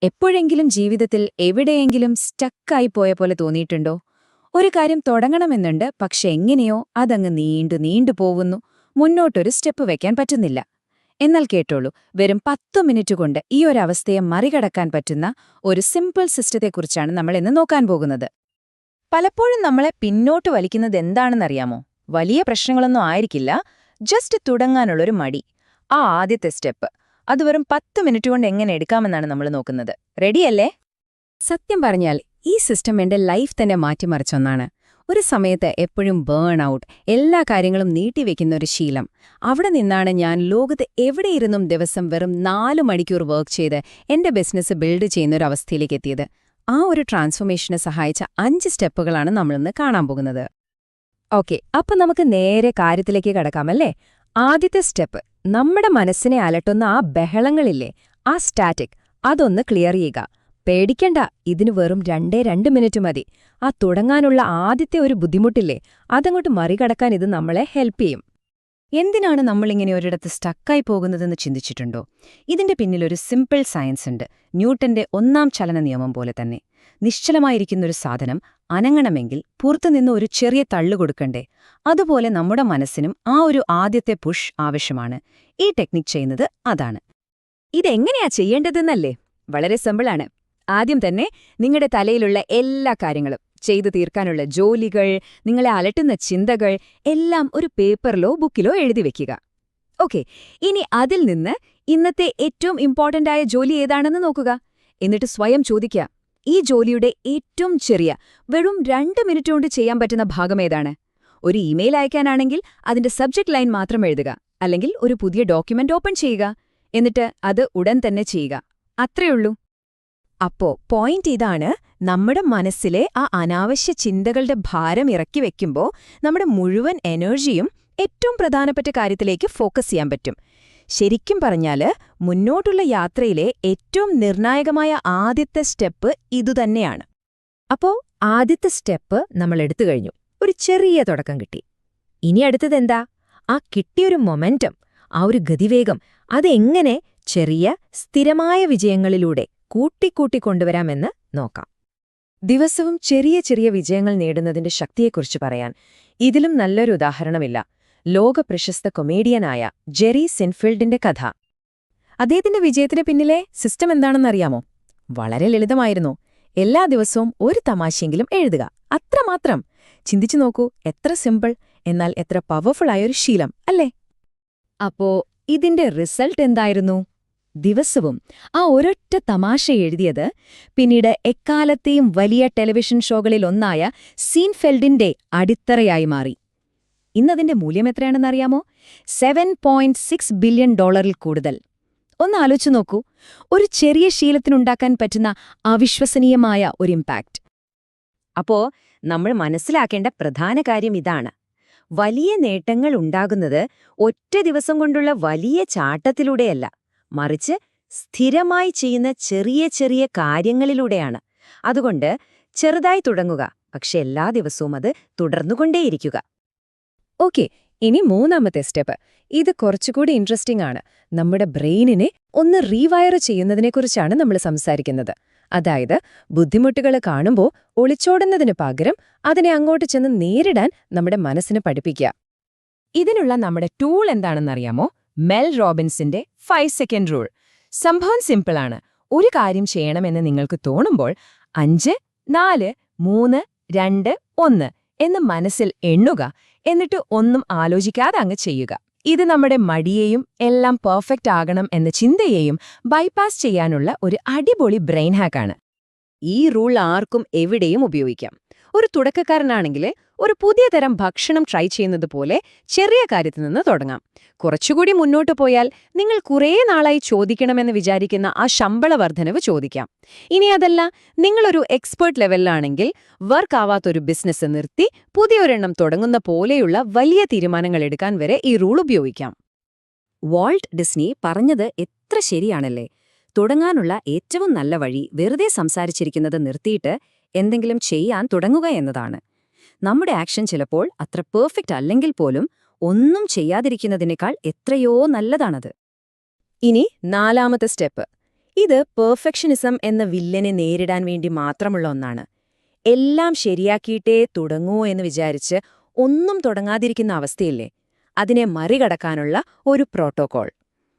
എപ്പോഴെങ്കിലും ജീവിതത്തിൽ എവിടെയെങ്കിലും സ്റ്റക്കായി പോയ പോലെ തോന്നിയിട്ടുണ്ടോ? ഒരു കാര്യം തുടങ്ങണമെന്നുണ്ട്, പക്ഷെ എങ്ങനെയോ അതങ്ങ് നീണ്ടു പോകുന്നു. മുന്നോട്ടൊരു സ്റ്റെപ്പ് വെക്കാൻ പറ്റുന്നില്ല. എന്നാൽ കേട്ടോളൂ, വെറും 10 മിനിറ്റ് കൊണ്ട് ഈ ഒരു അവസ്ഥയെ മറികടക്കാൻ പറ്റുന്ന ഒരു സിമ്പിൾ സിസ്റ്റത്തെക്കുറിച്ചാണ് നമ്മൾ ഇന്ന് നോക്കാൻ പോകുന്നത്. പലപ്പോഴും നമ്മളെ പിന്നോട്ട് വലിക്കുന്നത് എന്താണെന്നറിയാമോ? വലിയ പ്രശ്നങ്ങളൊന്നും ആയിരിക്കില്ല, ജസ്റ്റ് തുടങ്ങാനുള്ളൊരു മടി. ആ ആദ്യത്തെ സ്റ്റെപ്പ് അത് വെറും 10 മിനിറ്റ് കൊണ്ട് എങ്ങനെ എടുക്കാമെന്നാണ് നമ്മൾ നോക്കുന്നത്. റെഡിയല്ലേ? സത്യം പറഞ്ഞാൽ ഈ സിസ്റ്റം എന്റെ ലൈഫ് തന്നെ മാറ്റിമറിച്ച ഒന്നാണ്. ഒരു സമയത്ത് എപ്പോഴും ബേൺ ഔട്ട്, എല്ലാ കാര്യങ്ങളും നീട്ടിവെക്കുന്ന ഒരു ശീലം. അവിടെ നിന്നാണ് ഞാൻ ലോകത്ത് എവിടെയിരുന്നും ദിവസം വെറും 4 മണിക്കൂർ വർക്ക് ചെയ്ത് എന്റെ ബിസിനസ് ബിൽഡ് ചെയ്യുന്ന ഒരു അവസ്ഥയിലേക്ക് എത്തിയത്. ആ ഒരു ട്രാൻസ്ഫോർമേഷനെ സഹായിച്ച 5 സ്റ്റെപ്പുകളാണ് നമ്മളിന്ന് കാണാൻ പോകുന്നത്. ഓക്കെ, അപ്പൊ നമുക്ക് നേരെ കാര്യത്തിലേക്ക് കടക്കാമല്ലേ? ആദ്യത്തെ സ്റ്റെപ്പ്, നമ്മുടെ മനസ്സിനെ അലട്ടുന്ന ആ ബഹളങ്ങളില്ലേ, ആ സ്റ്റാറ്റിക്, അതൊന്ന് ക്ലിയർ ചെയ്യുക. പേടിക്കണ്ട, ഇതിന് വെറും 2 മിനിറ്റ് മതി. ആ തുടങ്ങാനുള്ള ആദ്യത്തെ ഒരു ബുദ്ധിമുട്ടില്ലേ, അതങ്ങോട്ട് മറികടക്കാൻ ഇത് നമ്മളെ ഹെൽപ്പ് ചെയ്യും. എന്തിനാണ് നമ്മളിങ്ങനെ ഒരിടത്ത് സ്റ്റക്കായി പോകുന്നതെന്ന് ചിന്തിച്ചിട്ടുണ്ടോ? ഇതിന്റെ പിന്നിലൊരു സിമ്പിൾ സയൻസ് ഉണ്ട്. ന്യൂട്ടന്റെ 1-ാം ചലന നിയമം പോലെ തന്നെ. നിശ്ചലമായിരിക്കുന്നൊരു സാധനം അനങ്ങണമെങ്കിൽ പുറത്തുനിന്ന് ഒരു ചെറിയ തള്ളു കൊടുക്കണ്ടേ? അതുപോലെ നമ്മുടെ മനസ്സിനും ആ ഒരു ആദ്യത്തെ പുഷ് ആവശ്യമാണ്. ഈ ടെക്നിക് ചെയ്യുന്നത് അതാണ്. ഇതെങ്ങനെയാ ചെയ്യേണ്ടതെന്നല്ലേ? വളരെ സിമ്പിളാണ്. ആദ്യം തന്നെ നിങ്ങളുടെ തലയിലുള്ള എല്ലാ കാര്യങ്ങളും, ചെയ്തു തീർക്കാനുള്ള ജോലികൾ, നിങ്ങളെ അലട്ടുന്ന ചിന്തകൾ എല്ലാം ഒരു പേപ്പറിലോ ബുക്കിലോ എഴുതി വെക്കുക. ഓക്കെ, ഇനി അതിൽ നിന്ന് ഇന്നത്തെ ഏറ്റവും ഇമ്പോർട്ടന്റ് ആയ ജോലി ഏതാണെന്ന് നോക്കുക. എന്നിട്ട് സ്വയം ചോദിക്കുക, ഈ ജോലിയുടെ ഏറ്റവും ചെറിയ, വെറും 2 മിനിറ്റ് കൊണ്ട് ചെയ്യാൻ പറ്റുന്ന ഭാഗം ഏതാണ്? ഒരു ഇമെയിൽ അയക്കാനാണെങ്കിൽ അതിന്റെ സബ്ജക്ട് ലൈൻ മാത്രം എഴുതുക, അല്ലെങ്കിൽ ഒരു പുതിയ ഡോക്യുമെന്റ് ഓപ്പൺ ചെയ്യുക. എന്നിട്ട് അത് ഉടൻ തന്നെ ചെയ്യുക. അത്രയുള്ളൂ. അപ്പോ പോയിന്റ് ഇതാണ്, നമ്മുടെ മനസ്സിലെ ആ അനാവശ്യ ചിന്തകളുടെ ഭാരം ഇറക്കി വെക്കുമ്പോൾ നമ്മുടെ മുഴുവൻ എനർജിയും ഏറ്റവും പ്രധാനപ്പെട്ട കാര്യത്തിലേക്ക് ഫോക്കസ് ചെയ്യാൻ പറ്റും. ശരിക്കും പറഞ്ഞാല് മുന്നോട്ടുള്ള യാത്രയിലെ ഏറ്റവും നിർണായകമായ ആദ്യത്തെ സ്റ്റെപ്പ് ഇതുതന്നെയാണ്. അപ്പോ ആദ്യത്തെ സ്റ്റെപ്പ് നമ്മൾ എടുത്തു കഴിഞ്ഞു. ഒരു ചെറിയ തുടക്കം കിട്ടി. ഇനി അടുത്തതെന്താ? ആ കിട്ടിയൊരു മൊമെന്റം, ആ ഒരു ഗതിവേഗം, അതെങ്ങനെ ചെറിയ സ്ഥിരമായ വിജയങ്ങളിലൂടെ കൂട്ടിക്കൊണ്ടുവരാമെന്ന് നോക്കാം. ദിവസവും ചെറിയ ചെറിയ വിജയങ്ങൾ നേടുന്നതിന്റെ ശക്തിയെക്കുറിച്ച് പറയാൻ ഇതിലും നല്ലൊരു ഉദാഹരണമില്ല. ലോകപ്രശസ്ത കൊമേഡിയനായ ജെറി സെൻഫീൽഡിന്റെ കഥ. അദ്ദേഹത്തിന്റെ വിജയത്തിന് പിന്നിലെ സിസ്റ്റം എന്താണെന്നറിയാമോ? വളരെ ലളിതമായിരുന്നു. എല്ലാ ദിവസവും ഒരു തമാശയെങ്കിലും എഴുതുക, അത്രമാത്രം. ചിന്തിച്ചു നോക്കൂ, എത്ര സിമ്പിൾ, എന്നാൽ എത്ര പവർഫുള്ളായൊരു ശീലം അല്ലേ? അപ്പോ ഇതിന്റെ റിസൾട്ട് എന്തായിരുന്നു? ദിവസവും ആ ഒരൊറ്റ തമാശ എഴുതിയത് പിന്നീട് എക്കാലത്തെയും വലിയ ടെലിവിഷൻ ഷോകളിലൊന്നായ സീൻഫെൽഡിന്റെ അടിത്തറയായി മാറി. ഇന്നതിന്റെ മൂല്യം എത്രയാണെന്നറിയാമോ? $7.6 ബില്യൺ കൂടുതൽ. ഒന്ന് ആലോചിച്ചു നോക്കൂ, ഒരു ചെറിയ ശീലത്തിനുണ്ടാക്കാൻ പറ്റുന്ന അവിശ്വസനീയമായ ഒരു ഇമ്പാക്റ്റ്. അപ്പോ നമ്മൾ മനസ്സിലാക്കേണ്ട പ്രധാന കാര്യം ഇതാണ്: വലിയ നേട്ടങ്ങൾ ഉണ്ടാകുന്നത് ഒറ്റ ദിവസം കൊണ്ടുള്ള വലിയ ചാട്ടത്തിലൂടെയല്ല, മറിച്ച് സ്ഥിരമായി ചെയ്യുന്ന ചെറിയ ചെറിയ കാര്യങ്ങളിലൂടെയാണ്. അതുകൊണ്ട് ചെറുതായി തുടങ്ങുക, പക്ഷെ എല്ലാ ദിവസവും അത് തുടർന്നുകൊണ്ടേയിരിക്കുക. ഓക്കെ, ഇനി 3-ാമത്തെ സ്റ്റെപ്പ്. ഇത് കുറച്ചുകൂടി ഇൻട്രസ്റ്റിംഗ് ആണ്. നമ്മുടെ ബ്രെയിനിനെ ഒന്ന് റീവയർ ചെയ്യുന്നതിനെക്കുറിച്ചാണ് നമ്മൾ സംസാരിക്കുന്നത്. അതായത്, ബുദ്ധിമുട്ടുകൾ കാണുമ്പോൾ ഒളിച്ചോടുന്നതിന് പകരം അതിനെ അങ്ങോട്ട് ചെന്ന് നേരിടാൻ നമ്മുടെ മനസ്സിന് പഠിപ്പിക്കുക. ഇതിനുള്ള നമ്മുടെ ടൂൾ എന്താണെന്നറിയാമോ? മെൽ റോബിൻസിന്റെ 5 സെക്കൻഡ് റൂൾ. സംഭവം സിമ്പിളാണ്. ഒരു കാര്യം ചെയ്യണമെന്ന് നിങ്ങൾക്ക് തോന്നുമ്പോൾ 5, 4, 3, 2, 1 എന്ന് മനസ്സിൽ എണ്ണുക. എന്നിട്ട് ഒന്നും ആലോചിക്കാതെ അങ്ങ് ചെയ്യുക. ഇത് നമ്മുടെ മടിയെയും എല്ലാം പെർഫെക്റ്റ് ആകണം എന്ന ചിന്തയെയും ബൈപ്പാസ് ചെയ്യാനുള്ള ഒരു അടിപൊളി ബ്രെയിൻ ഹാക്കാണ്. ഈ റൂൾ ആർക്കും എവിടെയും ഉപയോഗിക്കാം. ഒരു തുടക്കക്കാരനാണെങ്കിൽ ഒരു പുതിയ തരം ഭക്ഷണം ട്രൈ ചെയ്യുന്നത് പോലെ ചെറിയ കാര്യത്തിൽ നിന്ന് തുടങ്ങാം. കുറച്ചുകൂടി മുന്നോട്ട് പോയാൽ നിങ്ങൾ കുറേ നാളായി ചോദിക്കണമെന്ന് വിചാരിക്കുന്ന ആ ശമ്പള വർധനവ് ചോദിക്കാം. ഇനി അതല്ല, നിങ്ങളൊരു എക്സ്പേർട്ട് ലെവലിലാണെങ്കിൽ വർക്ക് ആവാത്തൊരു ബിസിനസ് നിർത്തി പുതിയൊരെണ്ണം തുടങ്ങുന്ന പോലെയുള്ള വലിയ തീരുമാനങ്ങൾ എടുക്കാൻ വരെ ഈ റൂൾ ഉപയോഗിക്കാം. വാൾട്ട് ഡിസ്നി പറഞ്ഞത് എത്ര ശരിയാണല്ലേ? തുടങ്ങാനുള്ള ഏറ്റവും നല്ല വഴി വെറുതെ സംസാരിച്ചിരിക്കുന്നത് നിർത്തിയിട്ട് എന്തെങ്കിലും ചെയ്യാൻ തുടങ്ങുക എന്നതാണ്. നമ്മുടെ ആക്ഷൻ ചിലപ്പോൾ അത്ര പെർഫെക്റ്റ് അല്ലെങ്കിൽ പോലും ഒന്നും ചെയ്യാതിരിക്കുന്നതിനേക്കാൾ എത്രയോ നല്ലതാണത്. ഇനി 4-ാമത്തെ സ്റ്റെപ്പ്. ഇത് പെർഫെക്ഷനിസം എന്ന വില്ലനെ നേരിടാൻ വേണ്ടി മാത്രമുള്ള ഒന്നാണ്. എല്ലാം ശരിയാക്കിയിട്ടേ തുടങ്ങൂ എന്ന് വിചാരിച്ച് ഒന്നും തുടങ്ങാതിരിക്കുന്ന അവസ്ഥയില്ലേ, അതിനെ മറികടക്കാനുള്ള ഒരു പ്രോട്ടോകോൾ.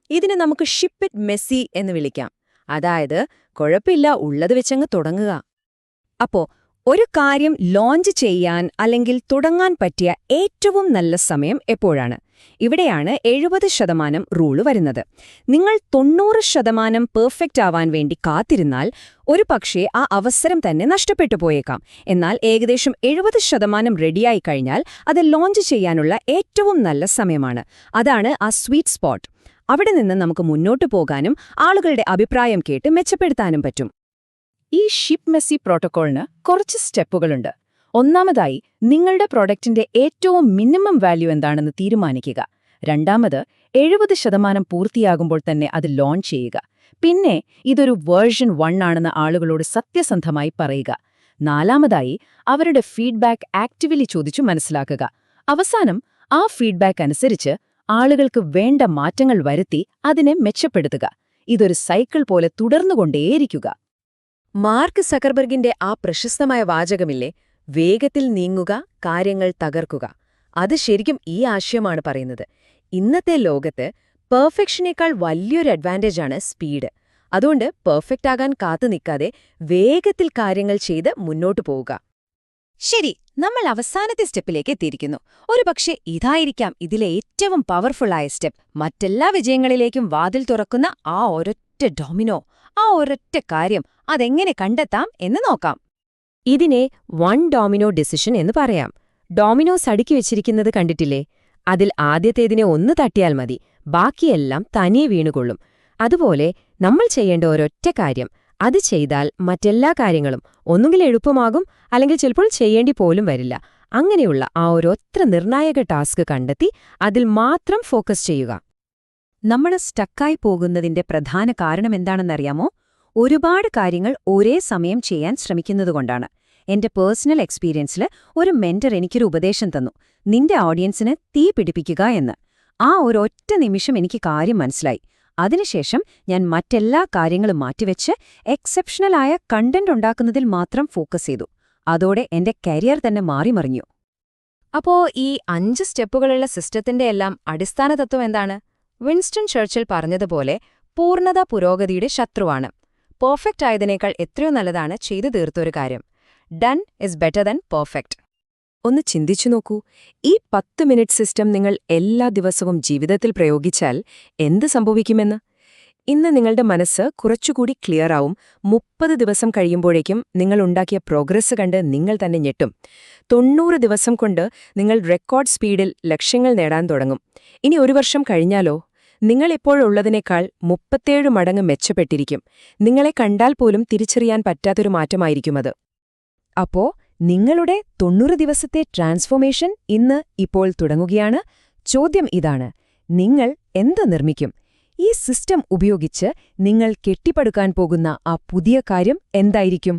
ഇതിനെ നമുക്ക് ഷിപ്പ് ഇറ്റ് മെസ്സി എന്ന് വിളിക്കാം. അതായത്, കുഴപ്പമില്ല, ഉള്ളത് വെച്ചങ്ങ് തുടങ്ങുക. അപ്പോ ഒരു കാര്യം ലോഞ്ച് ചെയ്യാൻ അല്ലെങ്കിൽ തുടങ്ങാൻ പറ്റിയ ഏറ്റവും നല്ല സമയം എപ്പോഴാണ്? ഇവിടെയാണ് 70% റൂള് വരുന്നത്. നിങ്ങൾ 90% പെർഫെക്റ്റ് ആവാൻ വേണ്ടി കാത്തിരുന്നാൽ ഒരു പക്ഷേ ആ അവസരം തന്നെ നഷ്ടപ്പെട്ടു പോയേക്കാം. എന്നാൽ ഏകദേശം 70% റെഡിയായി കഴിഞ്ഞാൽ അത് ലോഞ്ച് ചെയ്യാനുള്ള ഏറ്റവും നല്ല സമയമാണ്. അതാണ് ആ സ്വീറ്റ് സ്പോട്ട്. അവിടെ നിന്ന് നമുക്ക് മുന്നോട്ടു പോകാനും ആളുകളുടെ അഭിപ്രായം കേട്ട് മെച്ചപ്പെടുത്താനും പറ്റും. ഈ ഷിപ്പ് മെസ്സി പ്രോട്ടോക്കോളിന് കുറച്ച് സ്റ്റെപ്പുകളുണ്ട്. ഒന്നാമതായി, നിങ്ങളുടെ പ്രോഡക്റ്റിന്റെ ഏറ്റവും മിനിമം വാല്യൂ എന്താണെന്ന് തീരുമാനിക്കുക. രണ്ടാമത്, 70% പൂർത്തിയാകുമ്പോൾ തന്നെ അത് ലോഞ്ച് ചെയ്യുക. പിന്നെ ഇതൊരു വേർഷൻ 1 ആണെന്ന് ആളുകളോട് സത്യസന്ധമായി പറയുക. നാലാമതായി, അവരുടെ ഫീഡ്ബാക്ക് ആക്റ്റീവ്ലി ചോദിച്ചു മനസ്സിലാക്കുക. അവസാനം ആ ഫീഡ്ബാക്ക് അനുസരിച്ച് ആളുകൾക്ക് വേണ്ട മാറ്റങ്ങൾ വരുത്തി അതിനെ മെച്ചപ്പെടുത്തുക. ഇതൊരു സൈക്കിൾ പോലെ തുടർന്നുകൊണ്ടേയിരിക്കുക. മാർക്ക് സക്കർബർഗിന്റെ ആ പ്രശസ്തമായ വാചകമില്ലേ, വേഗത്തിൽ നീങ്ങുക, കാര്യങ്ങൾ തകർക്കുക. അത് ശരിക്കും ഈ ആശയമാണ് പറയുന്നത്. ഇന്നത്തെ ലോകത്ത് പെർഫെക്ഷനേക്കാൾ വലിയൊരു അഡ്വാൻറ്റേജാണ് സ്പീഡ്. അതുകൊണ്ട് പെർഫെക്റ്റ് ആകാൻ കാത്തു നിൽക്കാതെ വേഗത്തിൽ കാര്യങ്ങൾ ചെയ്ത് മുന്നോട്ടു പോവുക. ശരി, നമ്മൾ അവസാനത്തെ സ്റ്റെപ്പിലേക്ക് എത്തിയിരിക്കുന്നു. ഒരുപക്ഷെ ഇതായിരിക്കാം ഇതിലെ ഏറ്റവും പവർഫുള്ളായ സ്റ്റെപ്പ്. മറ്റെല്ലാ വിജയങ്ങളിലേക്കും വാതിൽ തുറക്കുന്ന ആ ഒരൊറ്റ ഡൊമിനോ, ആ ഒരൊറ്റ കാര്യം, അതെങ്ങനെ കണ്ടെത്താം എന്ന് നോക്കാം. ഇതിനെ 1 ഡോമിനോ ഡിസിഷൻ എന്ന് പറയാം. ഡോമിനോസ് അടുക്കി വെച്ചിരിക്കുന്നത് കണ്ടിട്ടില്ലേ? അതിൽ ആദ്യത്തേതിനെ ഒന്ന് തട്ടിയാൽ മതി, ബാക്കിയെല്ലാം തനിയെ വീണുകൊള്ളും. അതുപോലെ നമ്മൾ ചെയ്യേണ്ട ഒരൊറ്റ കാര്യം, അത് ചെയ്താൽ മറ്റെല്ലാ കാര്യങ്ങളും ഒന്നുകിൽ എളുപ്പമാകും, അല്ലെങ്കിൽ ചിലപ്പോൾ ചെയ്യേണ്ടി പോലും വരില്ല. അങ്ങനെയുള്ള ആ ഒരൊറ്റ നിർണായക ടാസ്ക് കണ്ടെത്തി അതിൽ മാത്രം ഫോക്കസ് ചെയ്യുക. നമ്മൾ സ്റ്റക്കായി പോകുന്നതിന്റെ പ്രധാന കാരണമെന്താണെന്നറിയാമോ? ഒരുപാട് കാര്യങ്ങൾ ഒരേ സമയം ചെയ്യാൻ ശ്രമിക്കുന്നതുകൊണ്ടാണ്. എന്റെ പേഴ്സണൽ എക്സ്പീരിയൻസിൽ ഒരു മെന്റർ എനിക്കൊരു ഉപദേശം തന്നു, നിന്റെ ഓഡിയൻസിന് തീ പിടിപ്പിക്കുക എന്ന്. ആ ഒരൊറ്റ നിമിഷം എനിക്ക് കാര്യം മനസ്സിലായി. അതിനുശേഷം ഞാൻ മറ്റെല്ലാ കാര്യങ്ങളും മാറ്റിവെച്ച് എക്സെപ്ഷണലായ കണ്ടന്റ് ഉണ്ടാക്കുന്നതിൽ മാത്രം ഫോക്കസ് ചെയ്തു. അതോടെ എന്റെ കരിയർ തന്നെ മാറിമറിഞ്ഞു. അപ്പോ ഈ 5 സ്റ്റെപ്പുകളുള്ള സിസ്റ്റത്തിന്റെ എല്ലാം അടിസ്ഥാന തത്വം എന്താണ്? വിൻസ്റ്റൺ ചർച്ചിൽ പറഞ്ഞതുപോലെ, പൂർണ്ണത പുരോഗതിയുടെ ശത്രുവാണ്. പെർഫെക്റ്റ് ആയതിനേക്കാൾ എത്രയോ നല്ലതാണ് ചെയ്തു തീർത്തൊരു കാര്യം. Done is better than perfect. ഒന്ന് ചിന്തിച്ചു നോക്കൂ, ഈ 10 മിനിറ്റ് സിസ്റ്റം നിങ്ങൾ എല്ലാ ദിവസവും ജീവിതത്തിൽ പ്രയോഗിച്ചാൽ എന്ത് സംഭവിക്കുമെന്ന്. ഇന്ന് നിങ്ങളുടെ മനസ്സ് കുറച്ചുകൂടി ക്ലിയർ ആവും. 30 ദിവസം കഴിയുമ്പോഴേക്കും നിങ്ങൾ ഉണ്ടാക്കിയ പ്രോഗ്രസ് കണ്ട് നിങ്ങൾ തന്നെ ഞെട്ടും. 90 ദിവസം കൊണ്ട് നിങ്ങൾ റെക്കോർഡ് സ്പീഡിൽ ലക്ഷ്യങ്ങൾ നേടാൻ തുടങ്ങും. ഇനി 1 വർഷം കഴിഞ്ഞാലോ? നിങ്ങൾ ഇപ്പോഴുള്ളതിനേക്കാൾ 37 മടങ്ങ് മെച്ചപ്പെട്ടിരിക്കും. നിങ്ങളെ കണ്ടാൽ പോലും തിരിച്ചറിയാൻ പറ്റാത്തൊരു മാറ്റമായിരിക്കും അത്. അപ്പോ നിങ്ങളുടെ 90 ദിവസത്തെ ട്രാൻസ്ഫോർമേഷൻ ഇപ്പോൾ തുടങ്ങുകയാണ്. ചോദ്യം ഇതാണ്, നിങ്ങൾ എന്ത് നിർമ്മിക്കും? ഈ സിസ്റ്റം ഉപയോഗിച്ച് നിങ്ങൾ കെട്ടിപ്പടുക്കാൻ പോകുന്ന ആ പുതിയ കാര്യം എന്തായിരിക്കും?